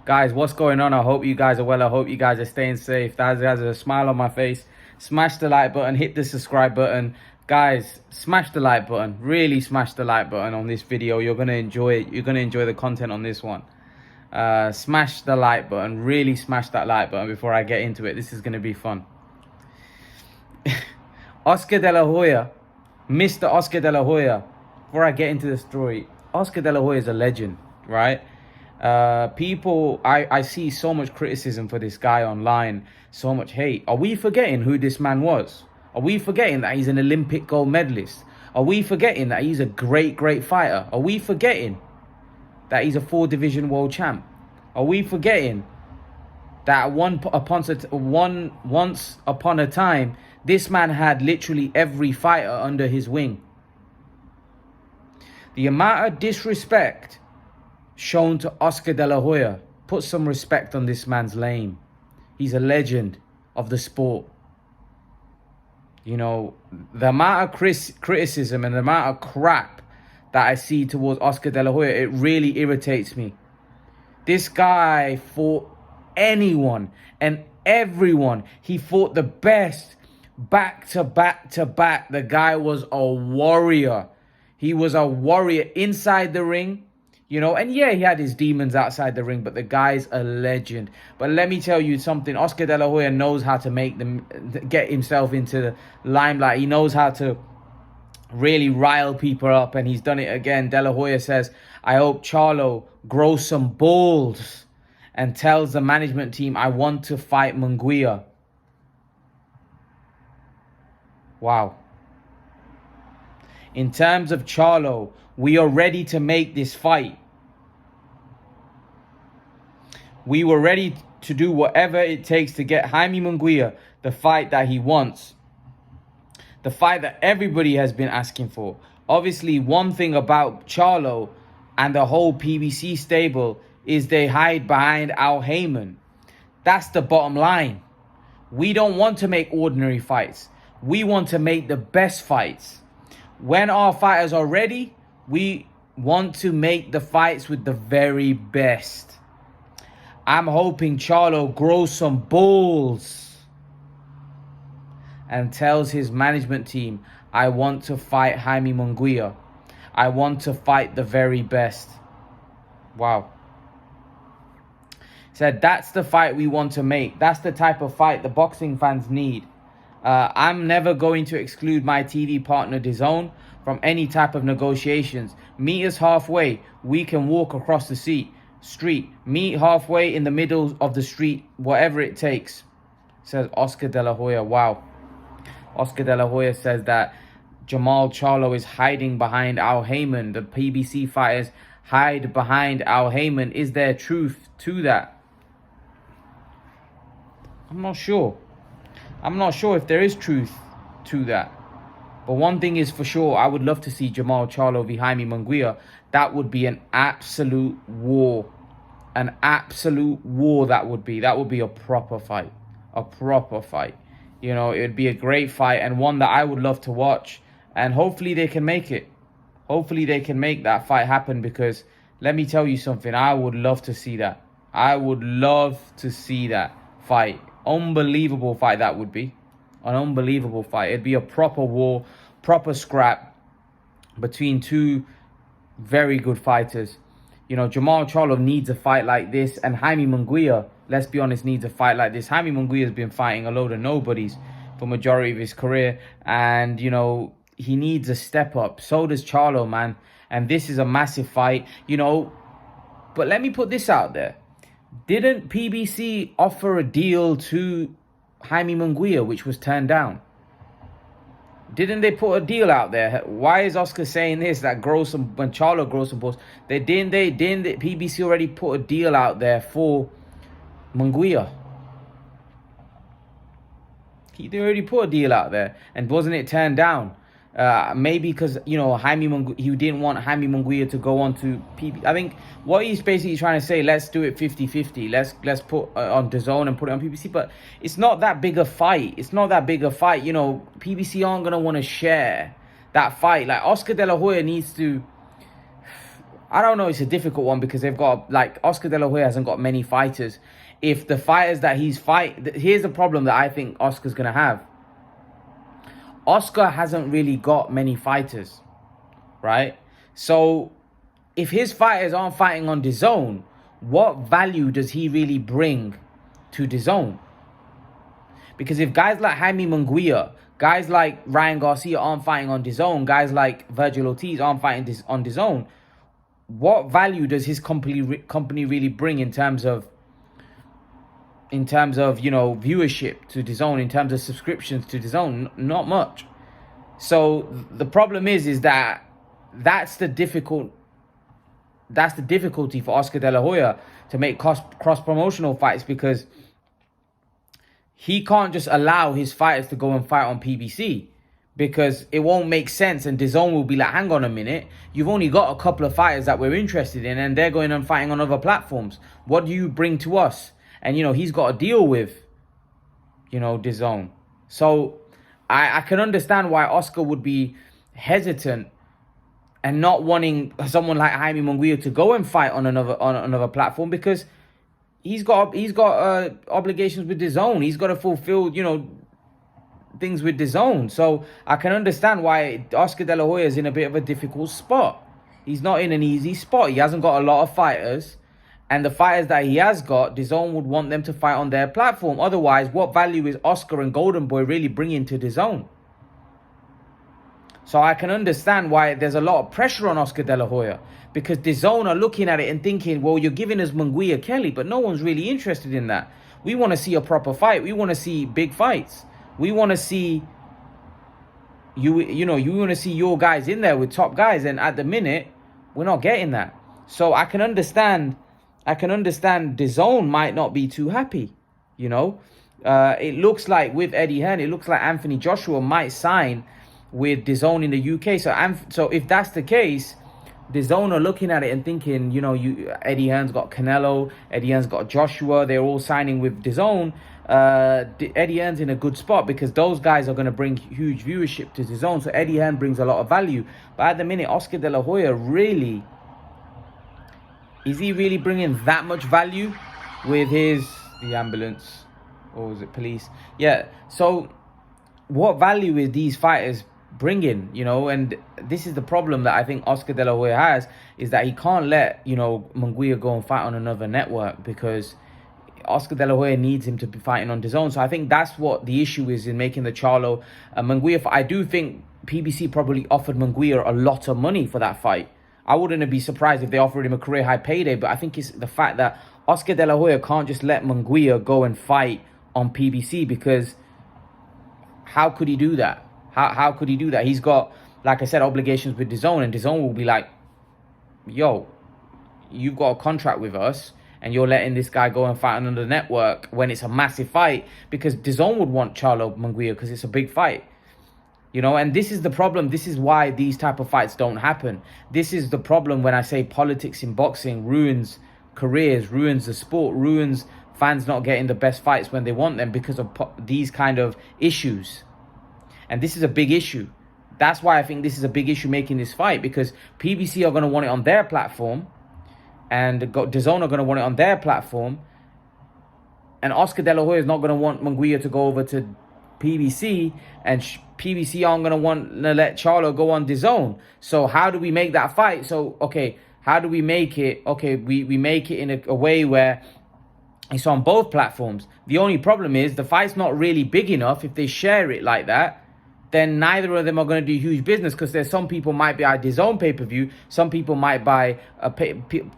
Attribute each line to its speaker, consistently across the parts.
Speaker 1: Guys, what's going on? I hope you guys are well. I hope you guys are staying safe. Guys, there's a smile on my face. Smash the like button, hit the subscribe button. Guys, smash the like button. Really smash the like button on this video. You're going to enjoy it. You're going to enjoy the content on this one. Smash the like button. Really smash that like button before I get into it. This is going to be fun. Oscar de la Hoya. Mr. Oscar de la Hoya. Before I get into the story, Oscar de la Hoya is a legend, right? I see so much criticism for this guy online, so much hate. Are we forgetting who this man was? Are we forgetting that he's an Olympic gold medalist? Are we forgetting that he's a great fighter? Are we forgetting that he's a 4-division world champ? Are we forgetting that once upon a time, this man had literally every fighter under his wing? The amount of disrespect shown to Oscar de la Hoya, put some respect on this man's name. He's a legend of the sport. You know, the amount of criticism and the amount of crap that I see towards Oscar de la Hoya, it really irritates me. This guy fought anyone and everyone. He fought the best back to back to back. The guy was a warrior. He was a warrior inside the ring, you know, and yeah, he had his demons outside the ring, but the guy's a legend. But let me tell you something, Oscar de la Hoya knows how to get himself into the limelight. He knows how to really rile people up, and he's done it again. De la Hoya says, I hope Charlo grows some balls and tells the management team, I want to fight Munguia. Wow. In terms of Charlo, we are ready to make this fight. We were ready to do whatever it takes to get Jaime Munguia the fight that he wants. The fight that everybody has been asking for. Obviously, one thing about Charlo and the whole PBC stable is they hide behind Al Heyman. That's the bottom line. We don't want to make ordinary fights. We want to make the best fights. When our fighters are ready, we want to make the fights with the very best. I'm hoping Charlo grows some balls and tells his management team, I want to fight Jaime Munguia. I want to fight the very best. Wow. Said that's the fight we want to make. That's the type of fight the boxing fans need. I'm never going to exclude my TV partner DAZN from any type of negotiations. Meet us halfway. We can walk across the street. Meet halfway in the middle of the street, whatever it takes, says Oscar de la Hoya. Wow. Oscar de la Hoya says that Jermall Charlo is hiding behind Al Heyman. The PBC fighters hide behind Al Heyman. Is there truth to that? I'm not sure. I'm not sure if there is truth to that. But one thing is for sure, I would love to see Jermall Charlo v Jaime Munguia. That would be an absolute war. An absolute war that would be. That would be a proper fight. A proper fight. You know, it would be a great fight and one that I would love to watch. And hopefully they can make it. Hopefully they can make that fight happen, because let me tell you something. I would love to see that. I would love to see that fight. Unbelievable fight that would be. An unbelievable fight. It'd be a proper war, proper scrap between two very good fighters. You know, Jermall Charlo needs a fight like this, and Jaime Munguia, let's be honest, needs a fight like this. Jaime Munguia has been fighting a load of nobodies for majority of his career, and you know, he needs a step up. So does Charlo, man. And this is a massive fight, you know. But let me put this out there. Didn't PBC offer a deal to Jaime Munguia, which was turned down? Didn't they put a deal out there? Why is Oscar saying this? That when Charlo grows some balls. Didn't PBC already put a deal out there for Munguia? They already put a deal out there, and wasn't it turned down? Maybe because, you know, he didn't want Jaime Munguia to go on to PB. I think what he's basically trying to say, let's do it 50-50. Let's put on DAZN and put it on PBC. But it's not that big a fight. It's not that big a fight. You know, PBC aren't going to want to share that fight. Like, Oscar de la Hoya needs to... I don't know. It's a difficult one because they've got, like, Oscar De La Hoya hasn't got many fighters. If the fighters that he's here's the problem that I think Oscar's going to have. Oscar hasn't really got many fighters, right? So if his fighters aren't fighting on DAZN, what value does he really bring to DAZN? Because if guys like Jaime Munguia, guys like Ryan Garcia aren't fighting on DAZN, guys like Virgil Ortiz aren't fighting on DAZN, what value does his company really bring in terms of you know, viewership to DAZN, in terms of subscriptions to DAZN? Not much. So the problem is that that's the difficulty for Oscar De La Hoya to make cross promotional fights, because he can't just allow his fighters to go and fight on PBC, because it won't make sense, and DAZN will be like, hang on a minute, you've only got a couple of fighters that we're interested in and they're going and fighting on other platforms. What do you bring to us? And, you know, he's got to deal with, you know, DAZN. So I can understand why Oscar would be hesitant and not wanting someone like Jaime Munguia to go and fight on another platform, because he's got obligations with DAZN. He's got to fulfill, you know, things with DAZN. So I can understand why Oscar De La Hoya is in a bit of a difficult spot. He's not in an easy spot. He hasn't got a lot of fighters, and the fighters that he has got, DAZN would want them to fight on their platform. Otherwise, what value is Oscar and Golden Boy really bringing to DAZN? So I can understand why there's a lot of pressure on Oscar De La Hoya, because DAZN are looking at it and thinking, well, you're giving us Munguia Kelly, but no one's really interested in that. We want to see a proper fight. We want to see big fights. We want to see you want to see your guys in there with top guys, and at the minute, we're not getting that. So I can understand DAZN might not be too happy, you know. It looks like with Eddie Hearn, it looks like Anthony Joshua might sign with DAZN in the UK. So if that's the case, DAZN are looking at it and thinking, you know, Eddie Hearn's got Canelo, Eddie Hearn's got Joshua, they're all signing with DAZN. Eddie Hearn's in a good spot because those guys are going to bring huge viewership to DAZN. So Eddie Hearn brings a lot of value. But at the minute, Oscar De La Hoya really, is he really bringing that much value with the ambulance, or was it police? Yeah. So what value is these fighters bringing, you know? And this is the problem that I think Oscar De La Hoya has, is that he can't let, you know, Munguia go and fight on another network, because Oscar De La Hoya needs him to be fighting on DAZN. So I think that's what the issue is in making the Charlo Munguia fight. I do think PBC probably offered Munguia a lot of money for that fight. I wouldn't be surprised if they offered him a career high payday, but I think it's the fact that Oscar De La Hoya can't just let Munguia go and fight on PBC, because how could he do that? How could he do that? He's got, like I said, obligations with DAZN, and DAZN will be like, yo, you've got a contract with us, and you're letting this guy go and fight on another network when it's a massive fight, because DAZN would want Charlo Munguia because it's a big fight. You know, and this is the problem. This is why these type of fights don't happen. This is the problem when I say politics in boxing ruins careers, ruins the sport, ruins fans not getting the best fights when they want them, because of these kind of issues. And this is a big issue. That's why I think this is a big issue making this fight, because PBC are going to want it on their platform, and DAZN are going to want it on their platform, and Oscar De La Hoya is not going to want Munguia to go over to PBC, and PBC aren't going to want to let Charlo go on DAZN. So how do we make that fight? So, okay, how do we make it? Okay, we make it in a way where it's on both platforms. The only problem is the fight's not really big enough. If they share it like that, then neither of them are going to do huge business, because there's some people might buy DAZN pay-per-view, some people might buy a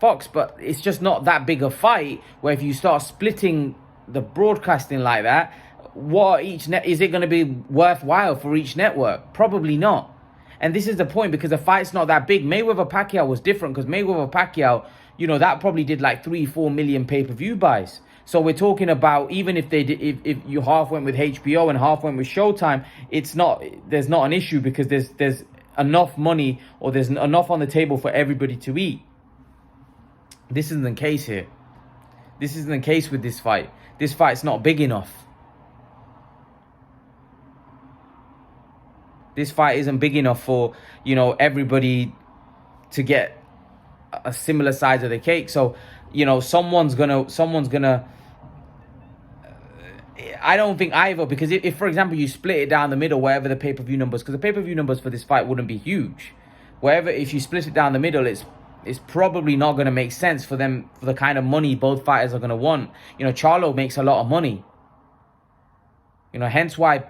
Speaker 1: Fox, but it's just not that big a fight where if you start splitting the broadcasting like that, what each net is it going to be worthwhile for each network? Probably not. And this is the point, because the fight's not that big. Mayweather-Pacquiao was different, because Mayweather-Pacquiao, you know, that probably did like 3-4 million pay-per-view buys. So we're talking about, even if they did, if you half went with HBO and half went with Showtime, there's not an issue, because there's enough money, or there's enough on the table for everybody to eat. This isn't the case here. This isn't the case with this fight. This fight's not big enough. This fight isn't big enough for, you know, everybody to get a similar size of the cake. So, you know, someone's gonna. I don't think either, because if for example you split it down the middle, wherever the pay-per-view numbers, because the pay-per-view numbers for this fight wouldn't be huge. Wherever, if you split it down the middle, it's probably not going to make sense for them, for the kind of money both fighters are going to want. You know, Charlo makes a lot of money. You know, hence why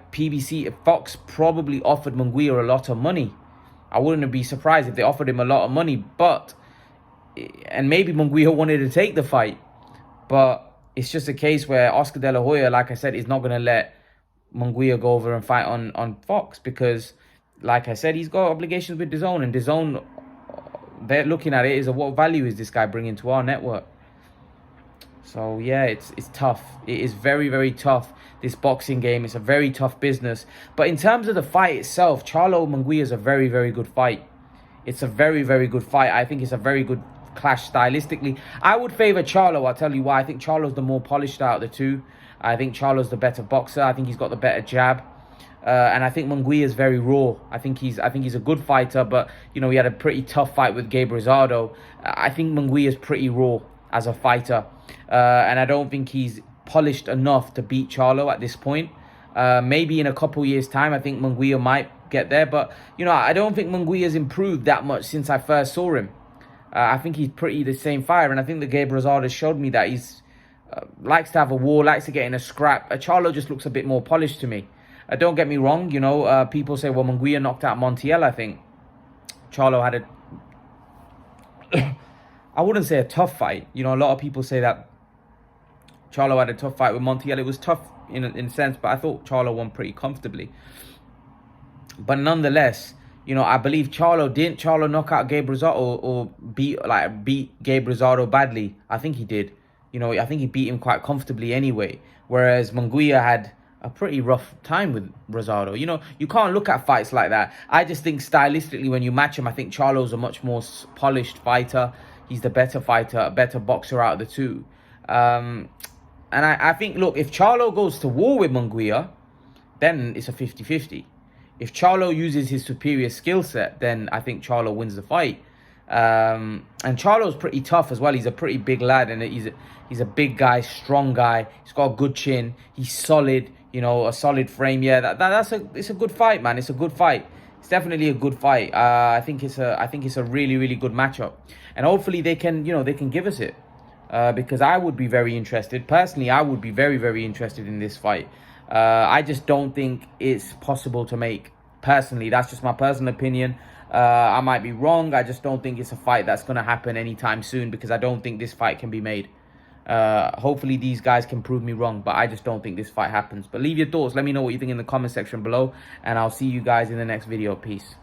Speaker 1: Fox probably offered Munguia a lot of money. I wouldn't be surprised if they offered him a lot of money, and maybe Munguia wanted to take the fight, but it's just a case where Oscar De La Hoya, like I said, is not going to let Munguia go over and fight on Fox, because, like I said, he's got obligations with DAZN, and DAZN, they're looking at it as what value is this guy bringing to our network. So yeah, it's tough. It is very, very tough, this boxing game. It's a very tough business. But in terms of the fight itself, Charlo Munguia is a very, very good fight. It's a very, very good fight. I think it's a very good clash stylistically. I would favor Charlo. I'll tell you why. I think Charlo's the more polished out of the two. I think Charlo's the better boxer. I think he's got the better jab. And I think Munguia is very raw. I think he's a good fighter, but you know, he had a pretty tough fight with Gabe Rosado. I think Munguia is pretty raw as a fighter, and I don't think he's polished enough to beat Charlo at this point. Maybe in a couple years' time, I think Munguia might get there, but you know, I don't think Munguia's improved that much since I first saw him. I think he's pretty the same fighter, and I think the Gabe Rosado showed me that he's likes to have a war, likes to get in a scrap. Charlo just looks a bit more polished to me. Don't get me wrong, you know, people say, well, Munguia knocked out Montiel. I think Charlo had a, I wouldn't say a tough fight. You know, a lot of people say that Charlo had a tough fight with Montiel. It was tough in a sense, but I thought Charlo won pretty comfortably. But nonetheless, you know, I believe didn't Charlo knock out Gabe Rosado or beat Gabe Rosado badly? I think he did. You know, I think he beat him quite comfortably anyway. Whereas Munguia had a pretty rough time with Rosado. You know, you can't look at fights like that. I just think stylistically, when you match him, I think Charlo's a much more polished fighter. He's the better fighter, a better boxer out of the two. And I think, look, if Charlo goes to war with Munguia, then it's a 50-50. If Charlo uses his superior skill set, then I think Charlo wins the fight. And Charlo's pretty tough as well. He's a pretty big lad, and he's a big guy, strong guy. He's got a good chin. He's solid. You know, a solid frame. Yeah, it's a good fight, man. It's a good fight. It's definitely a good fight. I think it's a really, really good matchup, and hopefully they can give us it, because I would be very interested. Personally, I would be very, very interested in this fight. I just don't think it's possible to make. Personally, that's just my personal opinion. I might be wrong. I just don't think it's a fight that's going to happen anytime soon, because I don't think this fight can be made. Hopefully these guys can prove me wrong, but I just don't think this fight happens. But leave your thoughts. Let me know what you think in the comment section below, and I'll see you guys in the next video. Peace.